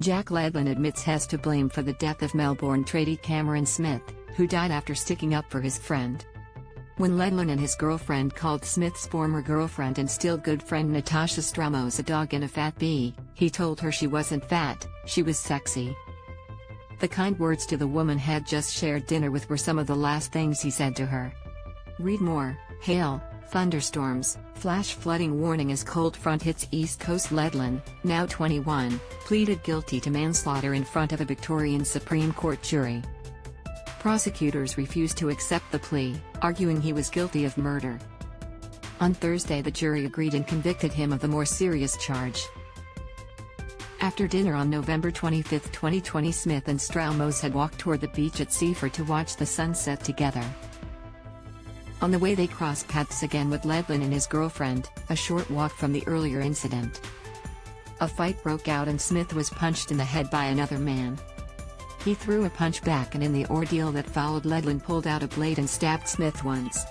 Jack Ledlin admits Hess to blame for the death of Melbourne tradie Cameron Smith, who died after sticking up for his friend. When Ledlin and his girlfriend called Smith's former girlfriend and still good friend Natasha Stroumos a dog and a fat bee, he told her she wasn't fat, she was sexy. The kind words to the woman had just shared dinner with were some of the last things he said to her. Read more: hail, thunderstorms, flash flooding warning as cold front hits East Coast. Ledlin, now 21, pleaded guilty to manslaughter in front of a Victorian Supreme Court jury. Prosecutors refused to accept the plea, arguing he was guilty of murder. On Thursday the jury agreed and convicted him of the more serious charge. After dinner on November 25, 2020, Smith and Stroumos had walked toward the beach at Seaford to watch the sunset together. On the way they crossed paths again with Ledlin and his girlfriend, a short walk from the earlier incident. A fight broke out and Smith was punched in the head by another man. He threw a punch back, and in the ordeal that followed, Ledlin pulled out a blade and stabbed Smith once.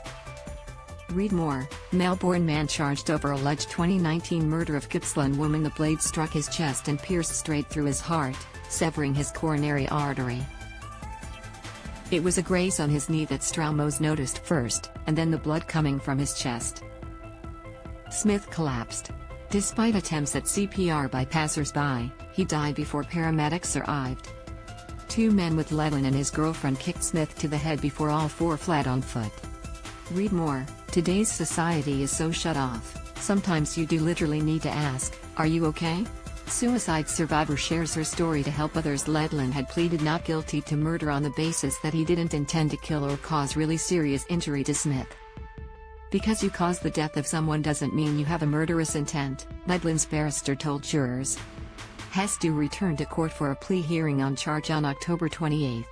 Read more: Melbourne man charged over alleged 2019 murder of Gippsland woman. The blade struck his chest and pierced straight through his heart, severing his coronary artery. It was a graze on his knee that Stroumos noticed first, and then the blood coming from his chest. Smith collapsed. Despite attempts at CPR by passers-by, he died before paramedics arrived. Two men with Ledlin and his girlfriend kicked Smith to the head before all four fled on foot. Read more: today's society is so shut off, sometimes you do literally need to ask, are you okay? Suicide survivor shares her story to help others. Ledlin had pleaded not guilty to murder on the basis that he didn't intend to kill or cause really serious injury to Smith. Because you caused the death of someone doesn't mean you have a murderous intent, Ledlin's barrister told jurors. Hess due return to court for a plea hearing on charge on October 28.